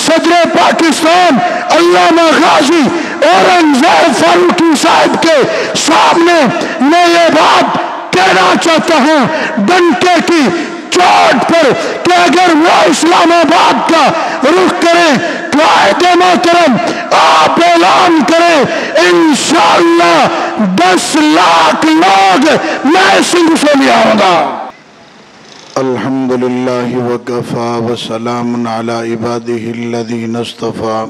صدر پاکستان علامہ غازی اورنگزیب فاروقی صاحب کے سامنے میں یہ بات کہنا چاہتا ہوں ڈنکے کی چوٹ پر کہ اگر وہ اسلام آباد کا رخ کریں قائد محترم آپ اعلان کریں انشاءاللہ 10 لاکھ لوگ میں سنگھ سے لے آؤں گا۔ الحمدللہ وکفا وسلام علی عبادہ الذین اصطفیٰ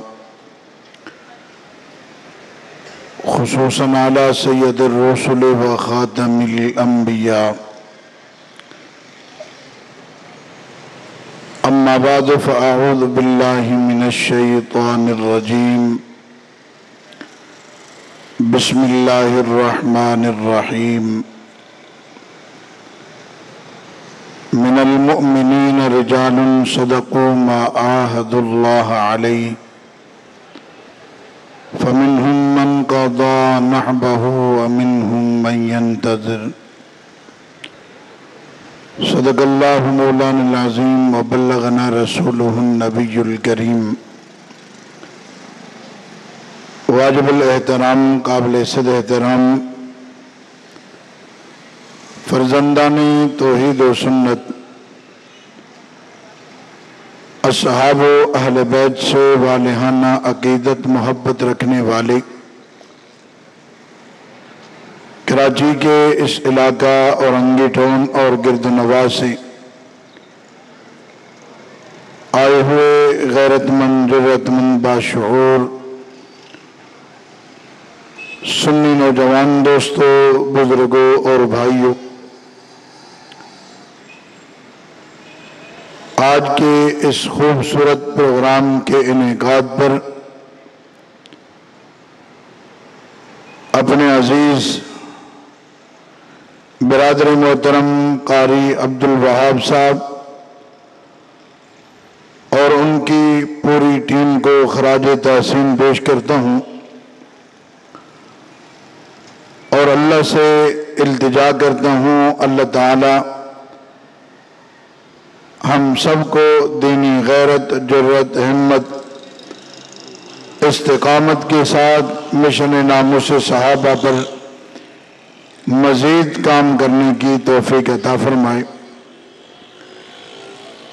خصوصاً علی سید الرسل و خاتم الانبیاء اما بعد فاعوذ باللہ من الشیطان الرجیم بسم اللہ الرحمن الرحیم من المؤمنین رجال صدقوا ما عاهدوا اللہ علیہ فمنهم من قضى نحبه ومنهم من ينتظر صدق اللہ مولانا العظیم وبلغنا رسولہ النبی الکریم۔ واجب الاحترام قابل صد احترام فرزندان توحید و سنت اصحاب و اہل بیت سے والہانہ عقیدت محبت رکھنے والے کراچی کے اس علاقہ اورنگی ٹون اور گرد نواح سے آئے ہوئے غیرت مند جرأت مند باشعور سنی نوجوان دوستوں بزرگوں اور بھائیوں، آج کے اس خوبصورت پروگرام کے انعقاد پر اپنے عزیز برادر محترم قاری عبدالوہاب صاحب اور ان کی پوری ٹیم کو خراج تحسین پیش کرتا ہوں اور اللہ سے التجا کرتا ہوں اللہ تعالی ہم سب کو دینی غیرت جرأت ہمت استقامت کے ساتھ مشن ناموس صحابہ پر مزید کام کرنے کی توفیق عطا فرمائے۔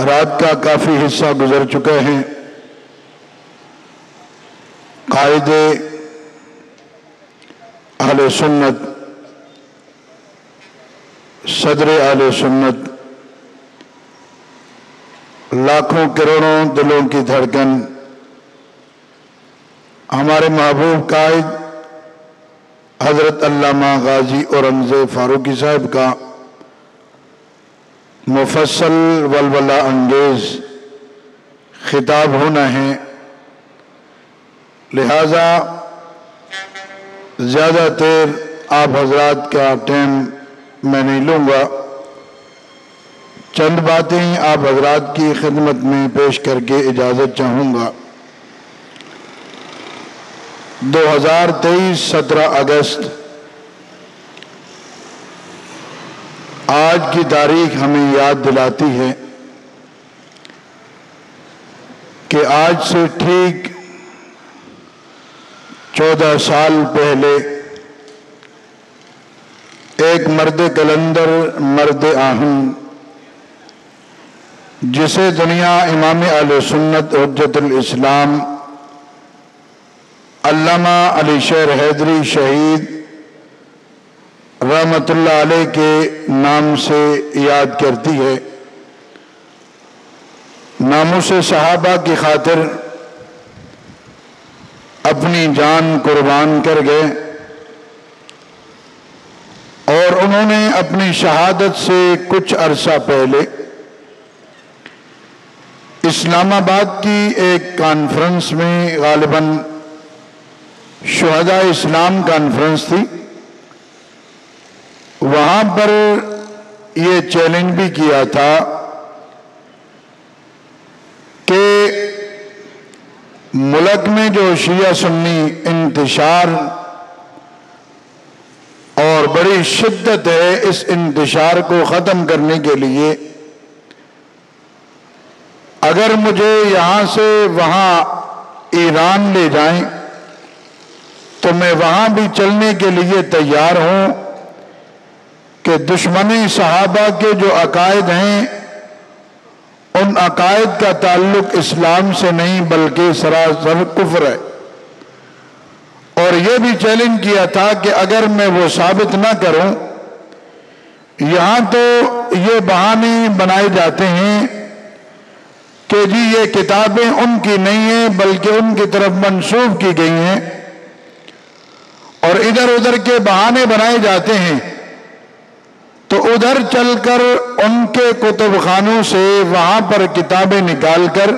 رات کا کافی حصہ گزر چکے ہیں، قائد اہل سنت صدر اہل سنت لاکھوں کروڑوں دلوں کی دھڑکن ہمارے محبوب قائد حضرت علامہ غازی اورنگزیب فاروقی صاحب کا مفصل ولولہ انگیز خطاب ہونا ہے، لہذا زیادہ دیر آپ حضرات کا ٹائم میں نہیں لوں گا، چند باتیں آپ حضرات کی خدمت میں پیش کر کے اجازت چاہوں گا۔ 2023 17 اگست آج کی تاریخ ہمیں یاد دلاتی ہے کہ آج سے ٹھیک 14 سال پہلے ایک مرد کلندر مرد آہن جسے دنیا امام اہل سنت حجت الاسلام علامہ علی شیر حیدری شہید رحمت اللہ علیہ کے نام سے یاد کرتی ہے، ناموس صحابہ کی خاطر اپنی جان قربان کر گئے اور انہوں نے اپنی شہادت سے کچھ عرصہ پہلے اسلام آباد کی ایک کانفرنس میں، غالباً شہداء اسلام کانفرنس تھی، وہاں پر یہ چیلنج بھی کیا تھا کہ ملک میں جو شیعہ سنی انتشار اور بڑی شدت ہے، اس انتشار کو ختم کرنے کے لیے اگر مجھے یہاں سے وہاں ایران لے جائیں تو میں وہاں بھی چلنے کے لیے تیار ہوں کہ دشمنی صحابہ کے جو عقائد ہیں ان عقائد کا تعلق اسلام سے نہیں بلکہ سراسر کفر ہے۔ اور یہ بھی چیلنج کیا تھا کہ اگر میں وہ ثابت نہ کروں، یہاں تو یہ بہانے بنائے جاتے ہیں کہ جی یہ کتابیں ان کی نہیں ہیں بلکہ ان کی طرف منسوب کی گئی ہیں، اور ادھر ادھر کے بہانے بنائے جاتے ہیں، تو ادھر چل کر ان کے کتب خانوں سے وہاں پر کتابیں نکال کر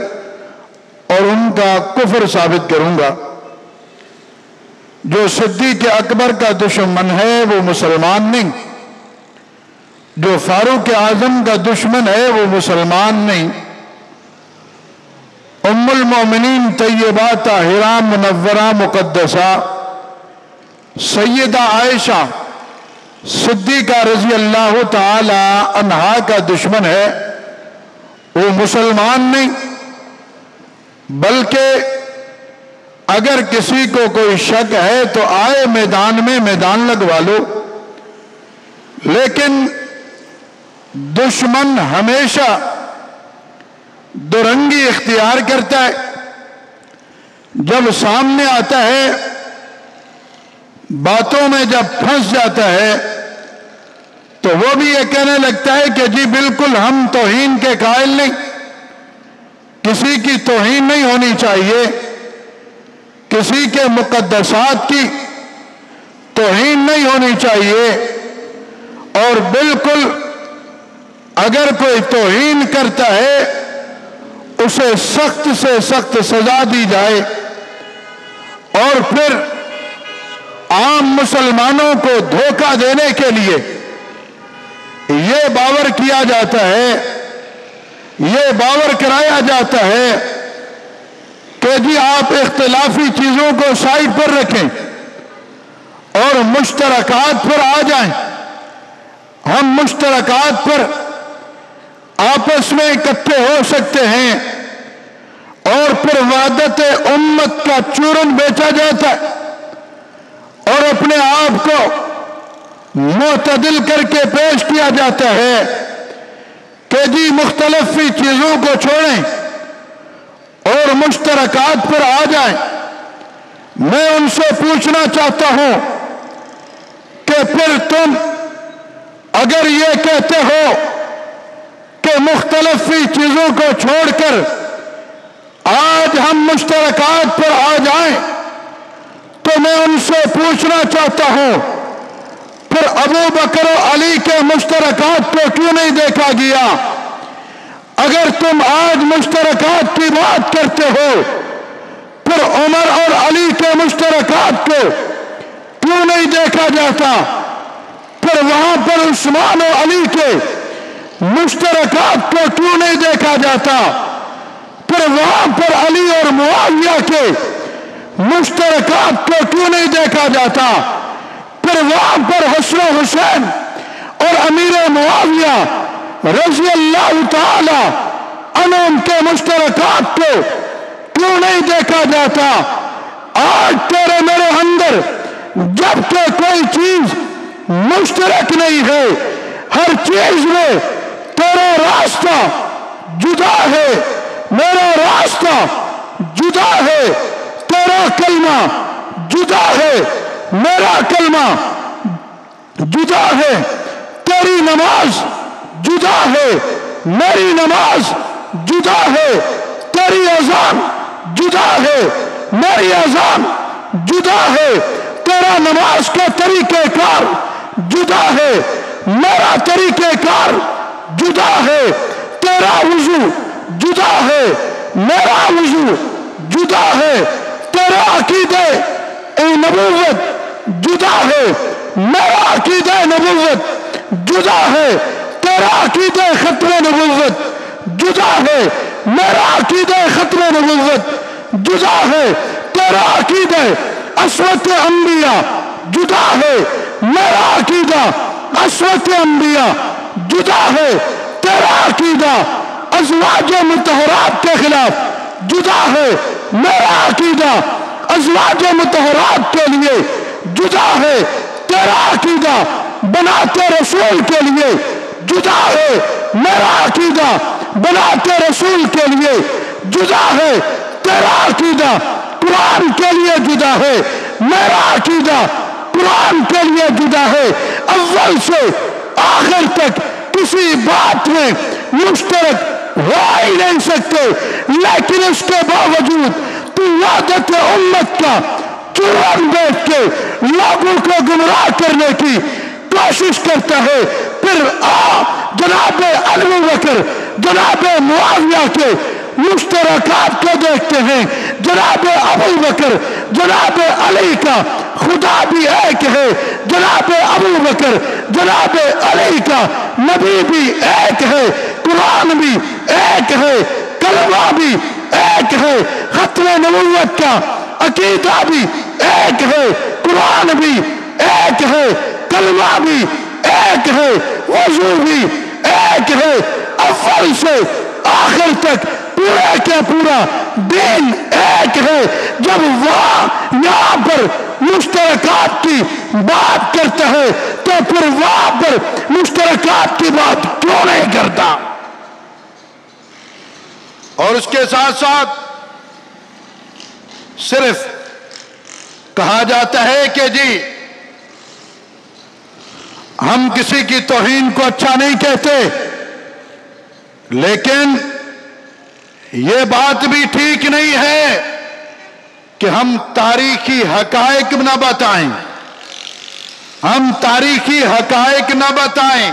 اور ان کا کفر ثابت کروں گا۔ جو صدیق اکبر کا دشمن ہے وہ مسلمان نہیں، جو فاروق اعظم کا دشمن ہے وہ مسلمان نہیں۔ ام المومنین طیبہ طاہرہ منورہ مقدسہ سیدہ عائشہ صدیقہ رضی اللہ تعالی عنہا کا دشمن ہے، وہ مسلمان نہیں، بلکہ اگر کسی کو کوئی شک ہے تو آئے میدان میں میدان لگوا لو، لیکن دشمن ہمیشہ دورنگی اختیار کرتا ہے، جب سامنے آتا ہے باتوں میں جب پھنس جاتا ہے تو وہ بھی یہ کہنے لگتا ہے کہ جی بالکل ہم توہین کے قائل نہیں، کسی کی توہین نہیں ہونی چاہیے، کسی کے مقدسات کی توہین نہیں ہونی چاہیے، اور بالکل اگر کوئی توہین کرتا ہے اسے سخت سے سخت سزا دی جائے، اور پھر عام مسلمانوں کو دھوکہ دینے کے لیے یہ باور کیا جاتا ہے، یہ باور کرایا جاتا ہے کہ جی آپ اختلافی چیزوں کو سائڈ پر رکھیں اور مشترکات پر آ جائیں، ہم مشترکات پر آپس میں اکٹھے ہو سکتے ہیں، اور پھر وحدت امت کا چورن بیچا جاتا ہے اور اپنے آپ کو معتدل کر کے پیش کیا جاتا ہے کہ جی مختلف چیزوں کو چھوڑیں اور مشترکات پر آ جائیں۔ میں ان سے پوچھنا چاہتا ہوں کہ پھر تم اگر یہ کہتے ہو کہ مختلف چیزوں کو چھوڑ کر آج ہم مشترکات پر آ جائیں، تو میں ان سے پوچھنا چاہتا ہوں پھر ابو بکر و علی کے مشترکات کو کیوں نہیں دیکھا گیا؟ اگر تم آج مشترکات کی بات کرتے ہو پھر عمر اور علی کے مشترکات کو کیوں نہیں دیکھا جاتا؟ پھر وہاں پر عثمان و علی کے مشترکات کو کیوں نہیں دیکھا جاتا؟ پھر وہاں پر علی اور معاویہ کے مشترکات کو کیوں نہیں دیکھا جاتا؟ پھر وہاں پر حسن و حسین اور امیر معاویہ رضی اللہ تعالی عنہم کے مشترکات کو کیوں نہیں دیکھا جاتا؟ آج تیرے میرے اندر جب کہ کوئی چیز مشترک نہیں ہے، ہر چیز میں تیرا راستہ جدا ہے، میرا راستہ جدا ہے، تیرا کلمہ جدا ہے، میرا کلمہ جدا ہے، تیری نماز جدا ہے، میری نماز جدا ہے، تیری اذان جدا ہے، میری اذان جدا ہے، تیرا نماز کا طریقہ کار جدا ہے، میرا طریقہ کار جدا ہے، تیرا وضو جدا ہے، میرا وضو جدا ہے، تیرا عقیدہ نبوت جدا ہے، میرا عقیدہ نبوت جدا ہے، تیرا عقیدہ ختم نبوت جدا ہے، میرا عقیدہ ختم نبوت جدا ہے، تیرا عقیدہ عصمت انبیاء جدا ہے، میرا عقیدہ عصمت انبیاء جدا ہے، تیرا عقیدہ ازواج مطہرات کے خلاف جدا ہے میرا عقیدہ، ازواج مطہرات کے لیے جدا ہے تیرا عقیدہ، بناتے رسول کے لیے جدا ہے میرا عقیدہ، بناتے رسول کے لیے جدا ہے تیرا عقیدہ، قرآن کے لیے جدا ہے میرا عقیدہ، قرآن کے لیے جدا ہے۔ اول سے آخر تک کسی بات میں مشترک ہو ہی نہیں سکتے، لیکن اس کے باوجود تو وحدت امت کا چورن بیٹھ کے لوگوں کو گمراہ کرنے کی کوشش کرتا ہے۔ پھر جناب ابو بکر جناب معاویہ کے مشترکات کو دیکھتے ہیں، جناب ابو بکر جناب علی کا خدا بھی ایک ہے، جناب ابو بکر جناب علی کا نبی بھی ایک ہے، قرآن بھی ایک ہے، کلمہ بھی ایک ہے، ختم نبوت کا عقیدہ بھی ایک ہے، قرآن بھی ایک ہے، کلمہ بھی ایک ہے، وضو بھی ایک ہے، اول سے آخر تک پورا کا پورا دین ایک ہے۔ جب وہ یہاں پر مشترکات کی بات کرتا ہے تو پھر وہاں پر مشترکات کی بات کیوں نہیں کرتا؟ اور اس کے ساتھ ساتھ صرف کہا جاتا ہے کہ جی ہم کسی کی توہین کو اچھا نہیں کہتے، لیکن یہ بات بھی ٹھیک نہیں ہے کہ ہم تاریخی حقائق نہ بتائیں، ہم تاریخی حقائق نہ بتائیں۔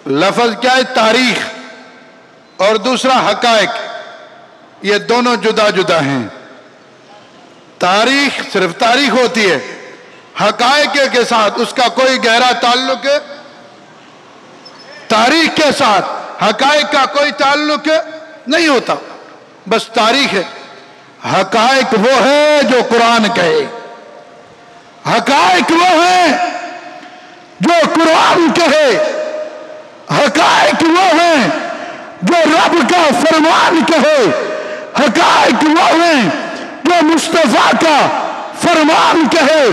لفظ کیا ہے؟ تاریخ، اور دوسرا حقائق، یہ دونوں جدا جدا ہیں۔ تاریخ صرف تاریخ ہوتی ہے، حقائق کے ساتھ اس کا کوئی گہرا تعلق ہے، تاریخ کے ساتھ حقائق کا کوئی تعلق نہیں ہوتا، بس تاریخ ہے۔ حقائق وہ ہے جو قرآن کہے، حقائق وہ ہے جو قرآن کہے، حقائق وہ ہیں جو رب کا فرمان کہے، حقائق وہ ہیں جو مصطفیٰ کا فرمان کہے۔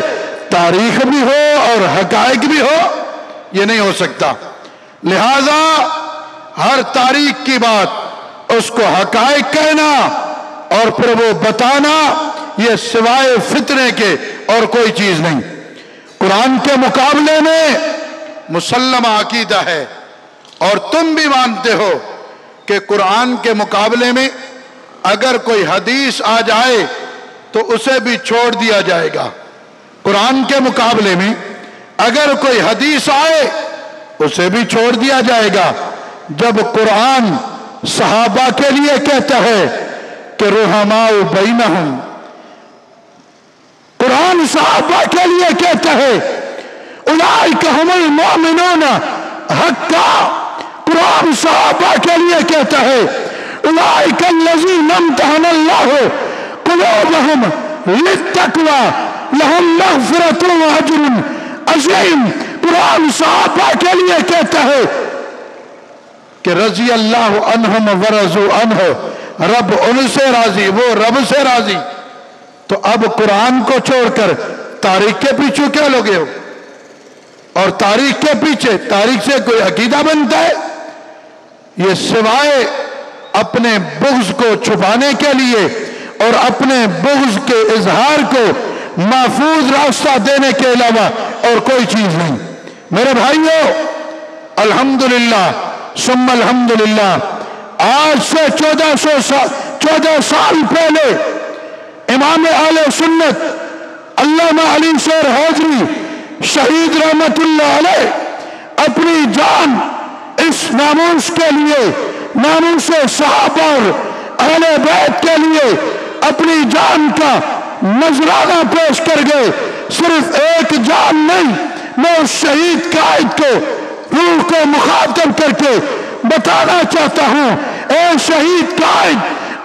تاریخ بھی ہو اور حقائق بھی ہو، یہ نہیں ہو سکتا۔ لہذا ہر تاریخ کی بات اس کو حقائق کہنا اور پھر وہ بتانا، یہ سوائے فتنے کے اور کوئی چیز نہیں۔ قرآن کے مقابلے میں مسلمہ عقیدہ ہے، اور تم بھی مانتے ہو کہ قرآن کے مقابلے میں اگر کوئی حدیث آ جائے تو اسے بھی چھوڑ دیا جائے گا۔ قرآن کے مقابلے میں اگر کوئی حدیث آئے اسے بھی چھوڑ دیا جائے گا۔ جب قرآن صحابہ کے لیے کہتا ہے کہ رحماء بینہم، قرآن صحابہ کے لیے کہتا ہے اولئک ھم المؤمنون حقا، قرآن صحابہ کے لیے کہتا ہے اولئک الذین امتحن اللہ قلوبہم للتقوی لہم مغفرۃ واجر عظیم، قرآن صحابہ کے لیے کہتا ہے کہ رضی اللہ عنہم ورضوا عنہ، رب ان سے راضی، وہ رب سے راضی۔ تو اب قرآن کو چھوڑ کر تاریخ کے پیچھے کیا لوگے ہو؟ اور تاریخ کے پیچھے تاریخ سے کوئی عقیدہ بنتا ہے؟ یہ سوائے اپنے بغض کو چھپانے کے لیے اور اپنے بغض کے اظہار کو محفوظ راستہ دینے کے علاوہ اور کوئی چیز نہیں۔ میرے بھائیو، الحمدللہ ثم الحمدللہ، آج سے 14 سال پہلے امام اہل سنت علامہ علی شیر حیدری شہید رحمت اللہ علیہ اپنی جان اس ناموس کے لیے، ناموس صحابہ اور اہل بیت کے لیے اپنی جان کا نذرانہ پیش کر گئے۔ صرف ایک جان نہیں، میں اس شہید قائد کو روح کو مخاطب کر کے بتانا چاہتا ہوں، اے شہید قائد،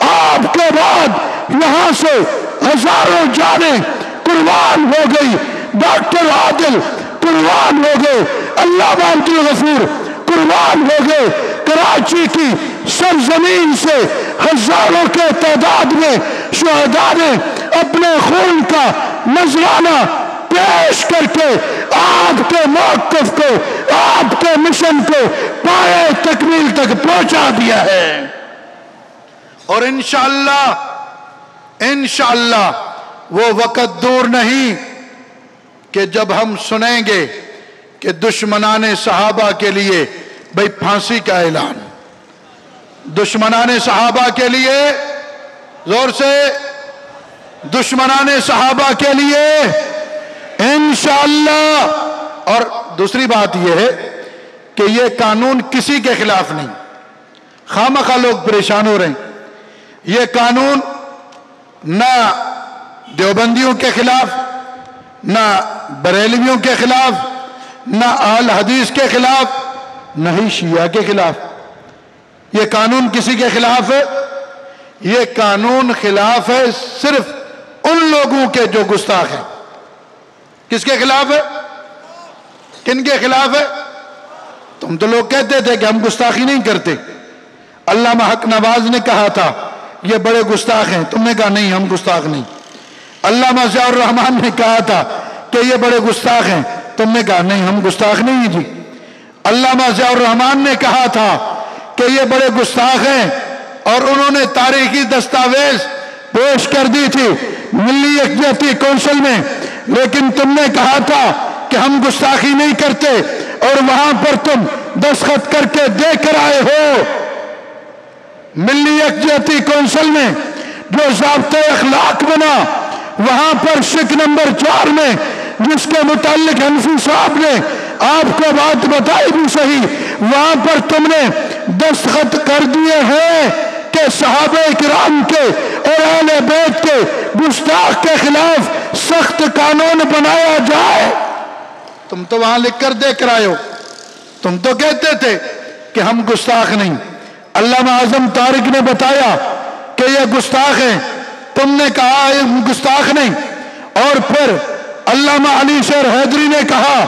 آپ کے بعد یہاں سے ہزاروں جانیں قربان ہو گئی، ڈاکٹر عادل قربان ہو گئے، علامہ عبدالغفور قربان ہو گئے، کراچی کی سرزمین سے ہزاروں کے تعداد میں شہداء نے اپنے خون کا نذرانہ پیش کر کے آپ کے موقف کو، آپ کے مشن کو پائے تکمیل تک پہنچا دیا ہے۔ اور انشاءاللہ وہ وقت دور نہیں کہ جب ہم سنیں گے کہ دشمنان صحابہ کے لیے بھئی پھانسی کا اعلان، دشمنان صحابہ کے لیے، زور سے، دشمنان صحابہ کے لیے انشاءاللہ۔ اور دوسری بات یہ ہے کہ یہ قانون کسی کے خلاف نہیں، خامخواہ لوگ پریشان ہو رہے ہیں۔ یہ قانون نہ دیوبندیوں کے خلاف، نہ بریلویوں کے خلاف، نہ اہل حدیث کے خلاف، نہ ہی شیعہ کے خلاف۔ یہ قانون کسی کے خلاف ہے؟ یہ قانون خلاف ہے صرف ان لوگوں کے جو گستاخ ہیں۔ کس کے خلاف ہے؟ کن کے خلاف ہے؟ تم تو لوگ کہتے تھے کہ ہم گستاخی نہیں کرتے۔ علامہ حق نواز نے کہا تھا یہ بڑے گستاخ ہیں، تم نے کہا نہیں ہم گستاخ نہیں۔ علامہ ضیاء الرحمن نے کہا تھا کہ یہ بڑے گستاخ ہیں، تم نے کہا نہیں ہم گستاخ نہیں ہیں جی۔ علامہ ضیاء الرحمن نے کہا تھا کہ یہ بڑے گستاخ ہیں، اور انہوں نے تاریخی دستاویز پیش کر دی تھی ملی یکجہتی کونسل میں، لیکن تم نے کہا تھا کہ ہم گستاخی نہیں کرتے، اور وہاں پر تم دستخط کر کے دے کر آئے ہو۔ ملی یکجہتی کونسل میں جو ضابطۂ اخلاق بنا، وہاں پر شک نمبر 4 میں جس کے متعلق حنفی صاحب نے آپ کو بات بتائی بھی صحیح، وہاں پر تم نے دستخط کر دیے ہیں کہ صحابہ کرام کے اور اہل بیت کے گستاخ کے خلاف سخت قانون بنایا جائے۔ تم تو وہاں لکھ کر دے کر آئے ہو۔ تم تو کہتے تھے کہ ہم گستاخ نہیں۔ علامہ اعظم طارق نے بتایا کہ یہ گستاخ ہیں، تم نے کہا یہ گستاخ نہیں۔ اور پھر علامہ علی شیر حیدری نے کہا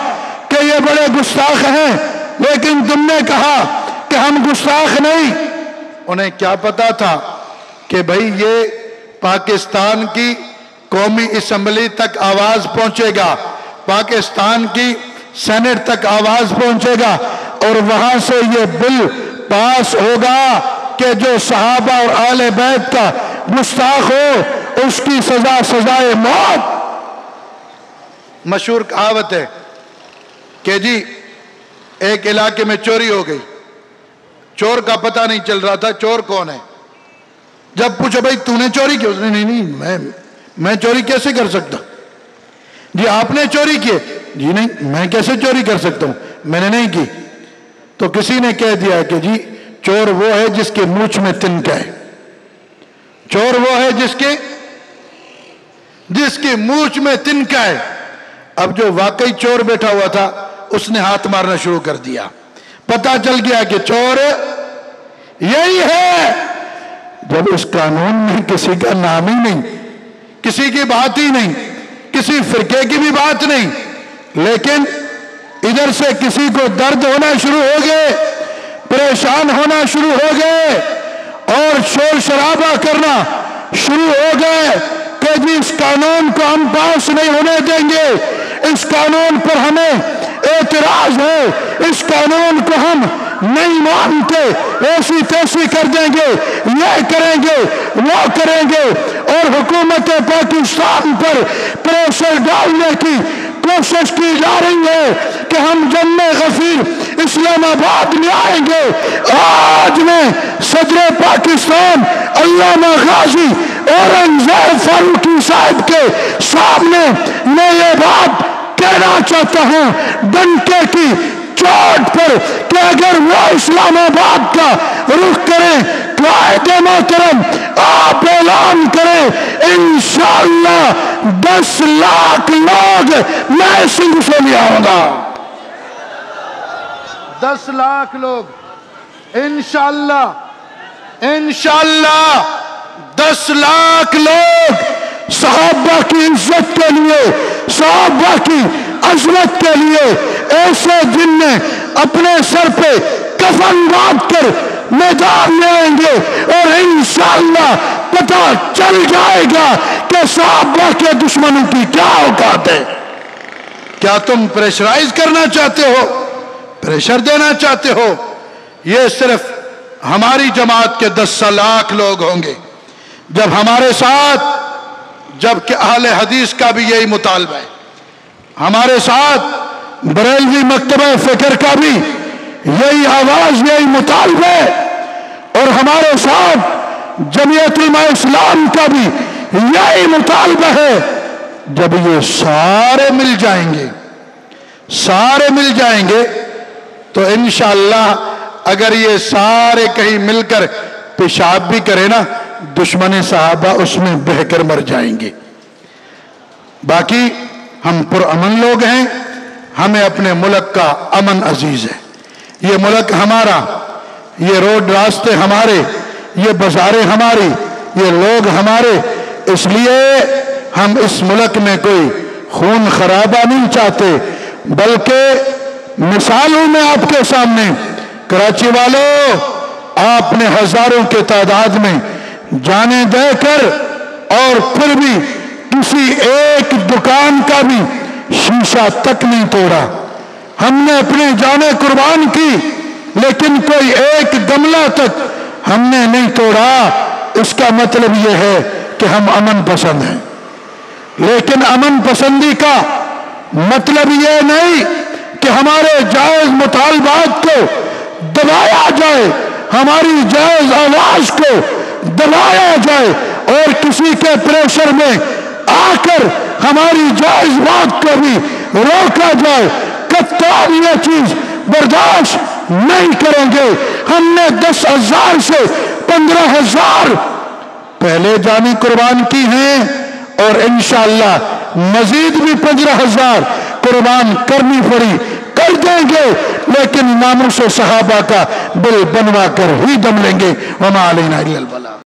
کہ یہ بڑے گستاخ ہیں، لیکن تم نے کہا کہ ہم گستاخ نہیں۔ انہیں کیا پتا تھا کہ بھئی یہ پاکستان کی قومی اسمبلی تک آواز پہنچے گا، پاکستان کی سینٹ تک آواز پہنچے گا، اور وہاں سے یہ بل پاس ہوگا کہ جو صحابہ اور اہل بیت کا گستاخ ہو اس کی سزا سزائے موت۔ مشہور کہاوت ہے کہ جی ایک علاقے میں چوری ہو گئی، چور کا پتہ نہیں چل رہا تھا چور کون ہے۔ جب پوچھو بھائی تو نے چوری کی؟ اس نے نہیں میں چوری کیسے کر سکتا؟ جی آپ نے چوری کی؟ جی نہیں میں کیسے چوری کر سکتا ہوں، میں نے نہیں کی۔ تو کسی نے کہہ دیا کہ جی چور وہ ہے جس کے مونچھ میں تنکا ہے، چور وہ ہے جس کی مونچھ میں تنکا ہے۔ اب جو واقعی چور بیٹھا ہوا تھا اس نے ہاتھ مارنا شروع کر دیا، پتا چل گیا کہ چور یہی ہے۔ جب اس قانون میں کسی کا نام ہی نہیں، کسی کی بات ہی نہیں، کسی فرقے کی بھی بات نہیں، لیکن ادھر سے کسی کو درد ہونا شروع ہو گئے، پریشان ہونا شروع ہو گئے، اور شور شرابہ کرنا شروع ہو گئے کہ جی اس قانون کو ہم پاس نہیں ہونے دیں گے، اس قانون پر ہمیں اعتراض ہے، اس قانون کو ہم نہیں مانتے، ایسی تیسی کر دیں گے، یہ کریں گے وہ کریں گے، اور حکومت پاکستان پر پریشر ڈالنے کی کوشش کی جا رہی ہے کہ ہم جنگ غفیر اسلام آباد میں آئیں گے۔ آج میں صدر پاکستان علامہ غازی اورنگزیب فاروقی صاحب کے سامنے میں یہ بات کہنا چاہتا ہوں ڈنکے کی چوٹ پر کہ اگر وہ اسلام آباد کا رخ کریں، قائد محترم آپ اعلان کریں انشاءاللہ 10 لاکھ لوگ میں سنگھ سے لے آؤں گا۔ 10 لاکھ لوگ انشاءاللہ 10 لاکھ لوگ صحابہ کی عزت کے لیے، صحابہ کی عظمت کے لیے، ایسے جن نے اپنے سر پہ کفن باندھ کر میدان میں آئیں گے اور انشاءاللہ پتہ چل جائے گا کہ صحابہ کے دشمنوں کی کیا اوقات ہے۔ کیا تم پریشرائز کرنا چاہتے ہو، پریشر دینا چاہتے ہو؟ یہ صرف ہماری جماعت کے 10 لاکھ لوگ ہوں گے جب ہمارے ساتھ، جبکہ اہل حدیث کا بھی یہی مطالبہ ہے، ہمارے ساتھ بریلوی مکتبہ فکر کا بھی یہی آواز، یہی مطالبہ ہے، اور ہمارے ساتھ جمعیت علماء اسلام کا بھی یہی مطالبہ ہے۔ جب یہ سارے مل جائیں گے، سارے مل جائیں گے تو انشاءاللہ اگر یہ سارے کہیں مل کر پیشاب بھی کرے نا، دشمن صحابہ اس میں بہہ کر مر جائیں گے۔ باقی ہم پرامن لوگ ہیں، ہمیں اپنے ملک کا امن عزیز ہے۔ یہ ملک ہمارا، یہ روڈ راستے ہمارے، یہ بازاریں ہماری، یہ لوگ ہمارے، اس لیے ہم اس ملک میں کوئی خون خرابہ نہیں چاہتے، بلکہ مثالوں میں آپ کے سامنے کراچی والوں، آپ نے ہزاروں کے تعداد میں جانیں دے کر اور پھر بھی کسی ایک دکان کا بھی شیشہ تک نہیں توڑا۔ ہم نے اپنی جانیں قربان کی لیکن کوئی ایک گملہ تک ہم نے نہیں توڑا۔ اس کا مطلب یہ ہے کہ ہم امن پسند ہیں، لیکن امن پسندی کا مطلب یہ نہیں کہ ہمارے جائز مطالبات کو دبایا جائے، ہماری جائز آواز کو دبایا جائے اور کسی کے پریشر میں آ کر ہماری جائز بات کو بھی روکا جائے۔ قطعاً یہ چیز برداشت نہیں کریں گے۔ ہم نے 10,000 سے 15,000 پہلے جانی قربان کی ہیں اور انشاءاللہ مزید بھی 15,000 قربان کرنی پڑی کر دیں گے، لیکن ناموس صحابہ کا بل بنوا کر ہی دم لیں گے۔ وما علینا الا البلاغ۔